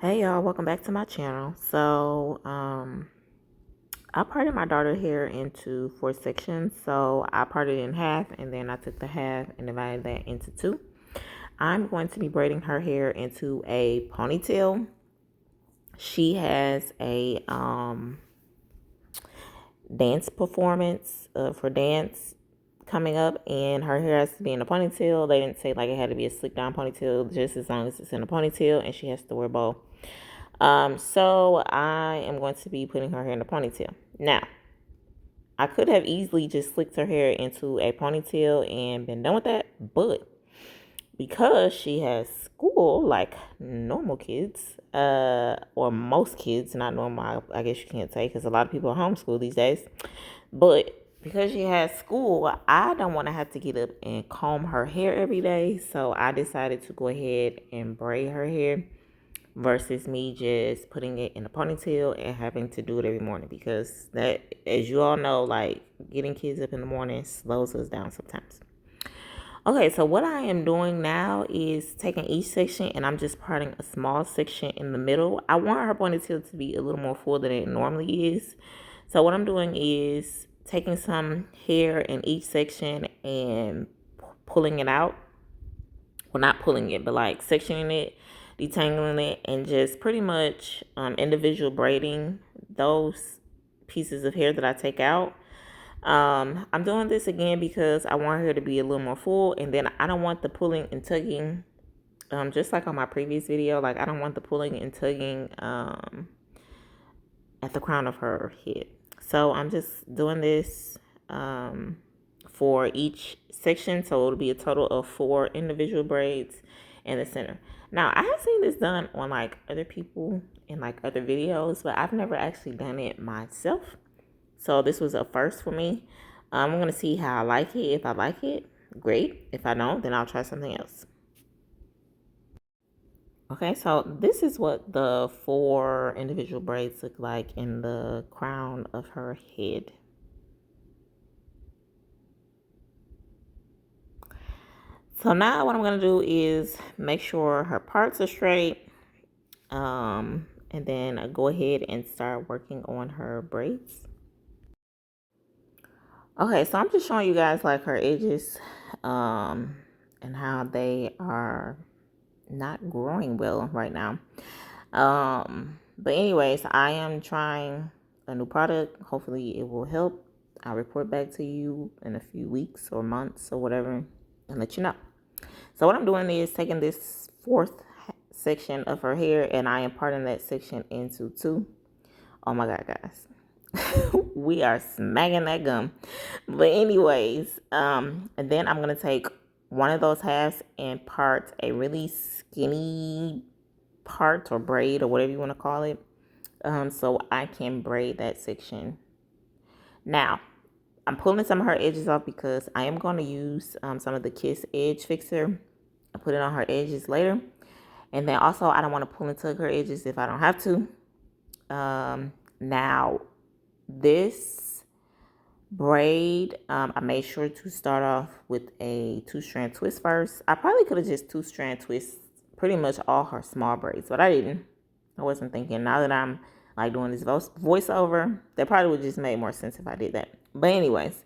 Hey y'all, welcome back to my channel. I parted my daughter hair into 4 sections. So I parted it in half and then I took the half and divided that into two. I'm going to be braiding her hair into a ponytail. She has a dance performance for dance coming up, and her hair has to be in a ponytail. They didn't say like it had to be a slick down ponytail, just as long as it's in a ponytail, and she has to wear a bow. So I am going to be putting her hair in a ponytail. Now, I could have easily just slicked her hair into a ponytail and been done with that, but because she has school like normal kids, or most kids, not normal, I guess you can't say, because a lot of people are homeschooled these days. But because she has school, I don't want to have to get up and comb her hair every day. So I decided to go ahead and braid her hair versus me just putting it in a ponytail and having to do it every morning, because that, as you all know, like getting kids up in the morning slows us down sometimes. Okay, so what I am doing now is taking each section and I'm just parting a small section in the middle. I want her ponytail to be a little more full than it normally is. So what I'm doing is taking some hair in each section and pulling it out. Well, not pulling it, but like sectioning it, detangling it, and just pretty much individual braiding those pieces of hair that I take out. I'm doing this again because I want her to be a little more full, and then I don't want the pulling and tugging, just like on my previous video. Like I don't want the pulling and tugging at the crown of her head. So I'm just doing this for each section. So it'll be a total of 4 individual braids in the center. Now I have seen this done on like other people in like other videos, but I've never actually done it myself. So this was a first for me. I'm going to see how I like it. If I like it, great. If I don't, then I'll try something else. Okay, so this is what the 4 individual braids look like in the crown of her head. So now what I'm going to do is make sure her parts are straight. And then go ahead and start working on her braids. Okay, so I'm just showing you guys like her edges and how they are not growing well right now. But anyways, I am trying a new product. Hopefully it will help. I'll report back to you in a few weeks or months or whatever and let you know. So what I'm doing is taking this 4th section of her hair and I am parting that section into 2. Oh my God, guys. We are smacking that gum. But anyways, and then I'm going to take one of those halves and part a really skinny part or braid or whatever you want to call it, so I can braid that section. Now I'm pulling some of her edges off because I am going to use some of the Kiss edge fixer. I put it on her edges later, and then also I don't want to pull and tug her edges if I don't have to. Now this braid, I made sure to start off with a 2-strand twist first. I probably could have just 2-strand twist pretty much all her small braids, but I didn't. I wasn't thinking. Now that I'm like doing this voiceover, that probably would just make more sense if I did that. But anyways,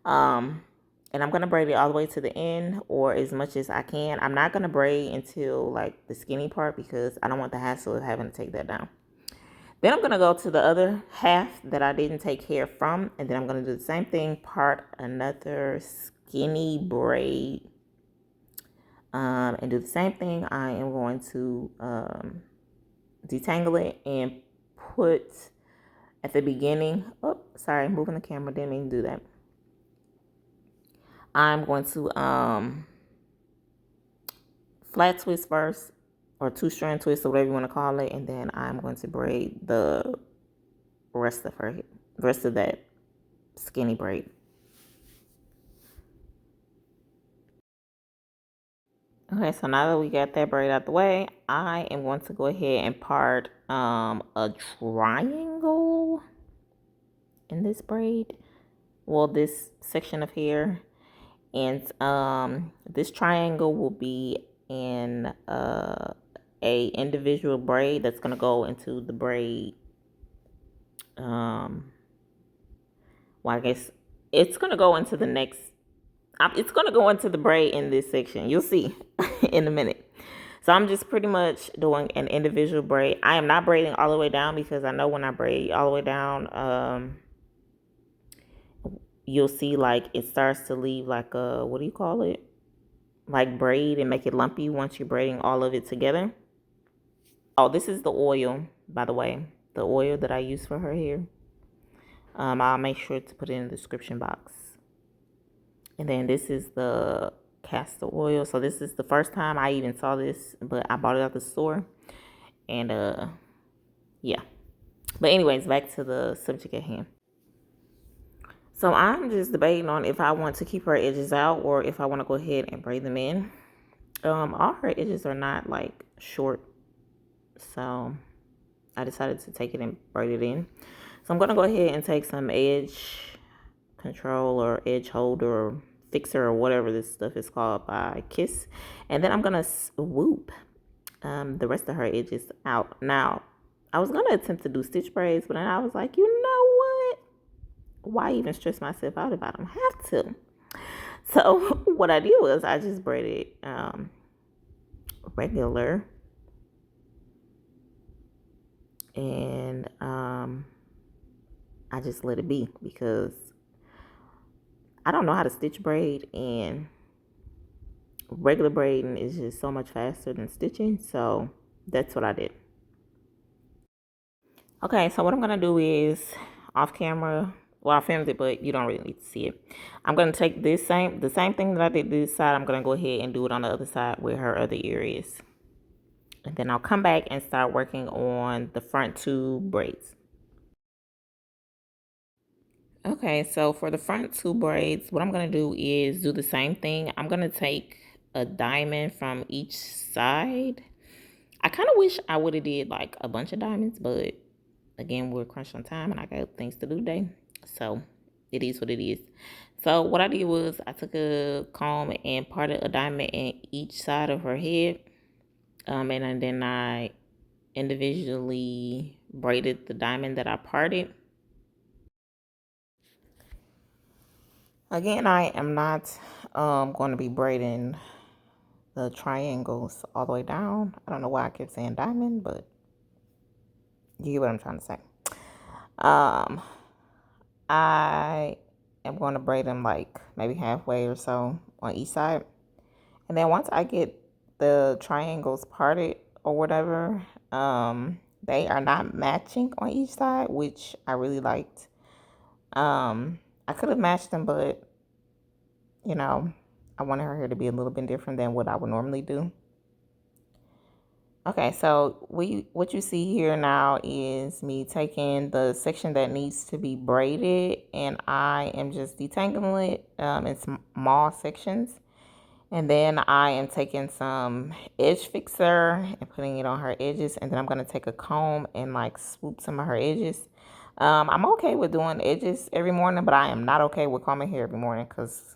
and I'm gonna braid it all the way to the end or as much as I can. I'm not gonna braid until like the skinny part because I don't want the hassle of having to take that down. Then I'm gonna go to the other half that I didn't take hair from, and then I'm gonna do the same thing, part another skinny braid, and do the same thing. I am going to detangle it and put at the beginning. Oh, sorry, moving the camera, didn't mean to do that. I'm going to flat twist first, or 2-strand twist, or whatever you want to call it, and then I'm going to braid the rest of that skinny braid. Okay, so now that we got that braid out the way, I am going to go ahead and part a triangle in this braid. Well, this section of hair, and this triangle will be in a individual braid that's gonna go into the braid. Well, I guess it's gonna go into the next. It's gonna go into the braid in this section. You'll see in a minute. So I'm just pretty much doing an individual braid. I am not braiding all the way down because I know when I braid all the way down, you'll see like it starts to leave like a, what do you call it? Like braid and make it lumpy once you're braiding all of it together. Oh, this is the oil, by the way. The oil that I use for her hair. I'll make sure to put it in the description box. And then this is the castor oil. So this is the first time I even saw this, but I bought it at the store. And yeah. But anyways, back to the subject at hand. So I'm just debating on if I want to keep her edges out or if I want to go ahead and braid them in. All her edges are not like short, so I decided to take it and braid it in. So I'm gonna go ahead and take some edge control or edge holder or fixer or whatever this stuff is called by Kiss, and then I'm gonna swoop the rest of her edges out. Now, I was gonna attempt to do stitch braids, but then I was like, you know what? Why even stress myself out if I don't have to? So what I did was I just braided regular, and I just let it be because I don't know how to stitch braid, and regular braiding is just so much faster than stitching. So that's what I did. Okay, so what I'm gonna do is off camera. Well, I filmed it, but you don't really need to see it. I'm gonna take the same thing that I did this side. I'm gonna go ahead and do it on the other side where her other ear is, and then I'll come back and start working on the front two braids. Okay, so for the front two braids, what I'm gonna do is do the same thing. I'm gonna take a diamond from each side. I kind of wish I would have did like a bunch of diamonds, but again, we're crunched on time and I got things to do today. So it is what it is. So what I did was I took a comb and parted a diamond in each side of her head. And then I individually braided the diamond that I parted. Again, I am not going to be braiding the triangles all the way down. I don't know why I kept saying diamond, but you get what I'm trying to say. I am going to braid them like maybe halfway or so on each side. And then once I get the triangles parted or whatever, they are not matching on each side, which I really liked. I could have matched them, but you know, I wanted her hair to be a little bit different than what I would normally do. Okay, so what you see here now is me taking the section that needs to be braided, and I am just detangling it in small sections. And then I am taking some edge fixer and putting it on her edges, and then I'm going to take a comb and like swoop some of her edges. I'm okay with doing edges every morning, but I am not okay with combing hair every morning because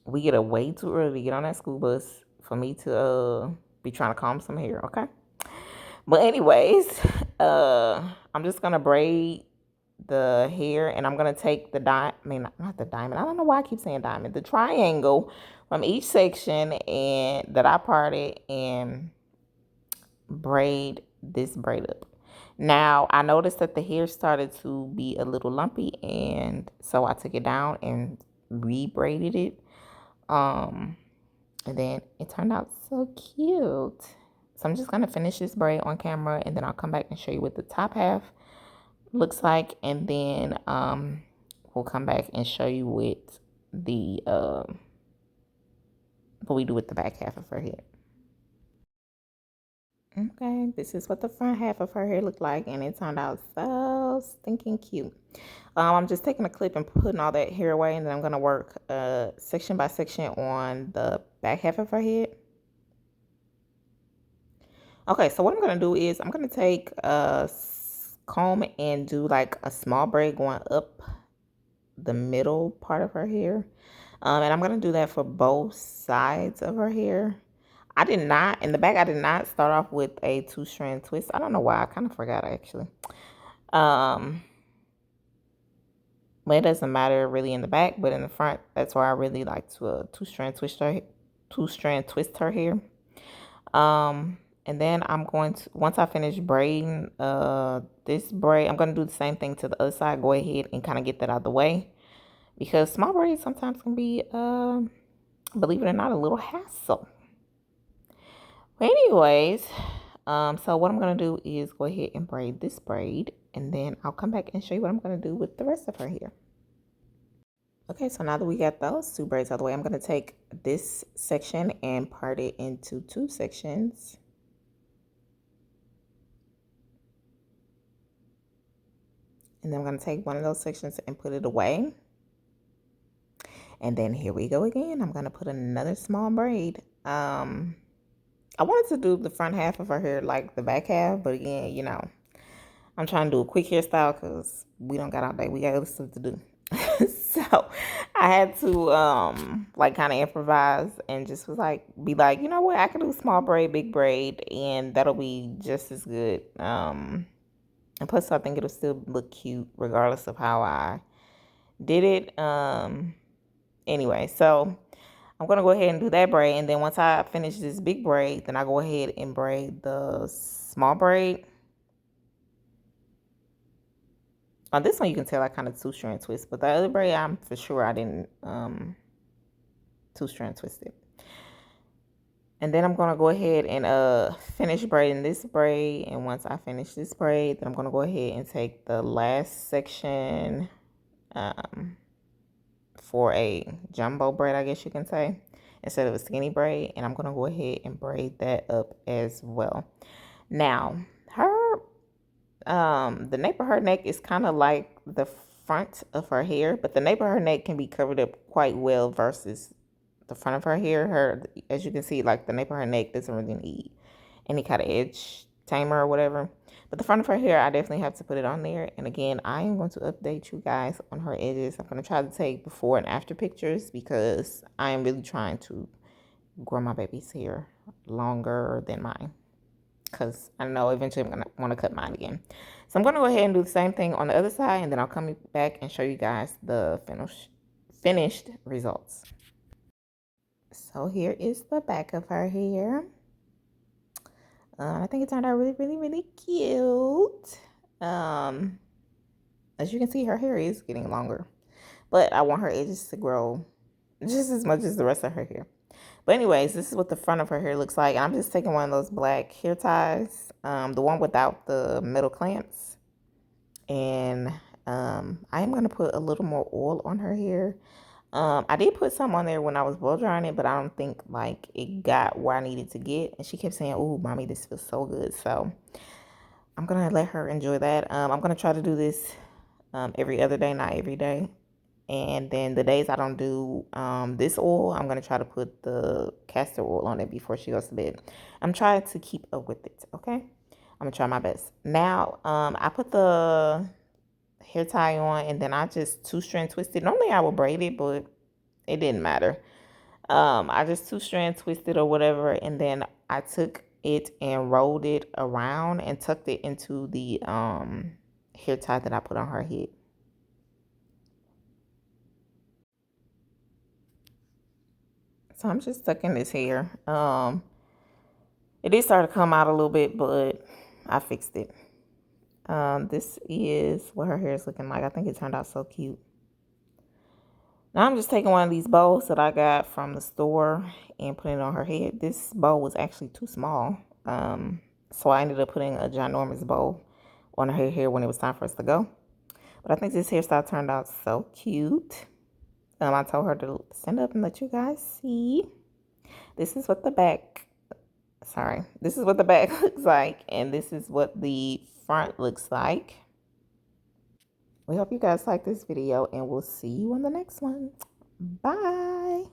we get up way too early to get on that school bus for me to be trying to comb some hair, okay? But anyways, I'm just gonna braid the hair, and I'm gonna take the not the diamond. I don't know why I keep saying diamond. The triangle from each section and that I parted and braid this braid up. Now I noticed that the hair started to be a little lumpy, and so I took it down and re-braided it. And then it turned out so cute. So I'm just going to finish this braid on camera, and then I'll come back and show you what the top half looks like. And then we'll come back and show you what what we do with the back half of her hair. Okay, this is what the front half of her hair looked like, and it turned out so stinking cute. I'm just taking a clip and putting all that hair away, and then I'm going to work section by section on the back half of her head. Okay, so what I'm going to do is I'm going to take a comb and do like a small braid going up the middle part of her hair. And I'm going to do that for both sides of her hair. I did not, in the back, I did not start off with a 2-strand twist. I don't know why. I kind of forgot, actually. Um, but it doesn't matter really in the back, but in the front, that's why I really like to 2-strand twist her hair. And then I'm going to, once I finish braiding this braid, I'm going to do the same thing to the other side. Go ahead and kind of get that out of the way, because small braids sometimes can be, believe it or not, a little hassle. But anyways, so what I'm going to do is go ahead and braid this braid, and then I'll come back and show you what I'm going to do with the rest of her hair. Okay, so now that we got those 2 braids out of the way, I'm going to take this section and part it into 2 sections. And then I'm going to take one of those sections and put it away. And then here we go again. I'm going to put another small braid. I wanted to do the front half of her hair like the back half, but again, you know, I'm trying to do a quick hairstyle because we don't got all day. We got other stuff to do. So I had to like kind of improvise and just was like, be like, you know what, I can do small braid, big braid, and that'll be just as good. And plus I think it'll still look cute regardless of how I did it. Anyway, so I'm gonna go ahead and do that braid, and then once I finish this big braid, then I go ahead and braid the small braid. On this one, you can tell I kind of 2-strand twist, but the other braid, I'm for sure I didn't 2-strand twist it. And then I'm gonna go ahead and finish braiding this braid, and once I finish this braid, then I'm gonna go ahead and take the last section for a jumbo braid, I guess you can say, instead of a skinny braid, and I'm gonna go ahead and braid that up as well. Now, the nape of her neck is kind of like the front of her hair, but the nape of her neck can be covered up quite well versus the front of her hair. As you can see, like the nape of her neck doesn't really need any kind of edge tamer or whatever. But the front of her hair, I definitely have to put it on there. And again, I am going to update you guys on her edges. I'm going to try to take before and after pictures because I am really trying to grow my baby's hair longer than mine, because I know eventually I'm going to want to cut mine again. So I'm going to go ahead and do the same thing on the other side, and then I'll come back and show you guys the finished results. So here is the back of her hair. I think it turned out really, really, really cute. As you can see, her hair is getting longer, but I want her edges to grow just as much as the rest of her hair. But anyways, this is what the front of her hair looks like. I'm just taking one of those black hair ties, the one without the metal clamps. And I am going to put a little more oil on her hair. I did put some on there when I was blow drying it, but I don't think like it got where I needed to get. And she kept saying, "Oh, mommy, this feels so good." So I'm going to let her enjoy that. I'm going to try to do this every other day, not every day. And then the days I don't do this oil, I'm going to try to put the castor oil on it before she goes to bed. I'm trying to keep up with it, okay? I'm going to try my best. Now, I put the hair tie on, and then I just 2-strand twisted. Normally I would braid it, but it didn't matter. I just 2-strand twisted or whatever, and then I took it and rolled it around and tucked it into the hair tie that I put on her head. So I'm just tucking this hair. It did start to come out a little bit, but I fixed it. This is what her hair is looking like. I think it turned out so cute. Now I'm just taking one of these bows that I got from the store and putting it on her head. This bow was actually too small. So I ended up putting a ginormous bow on her hair when it was time for us to go. But I think this hairstyle turned out so cute. I told her to stand up and let you guys see. This is what the back, this is what the back looks like. And this is what the front looks like. We hope you guys like this video, and we'll see you on the next one. Bye.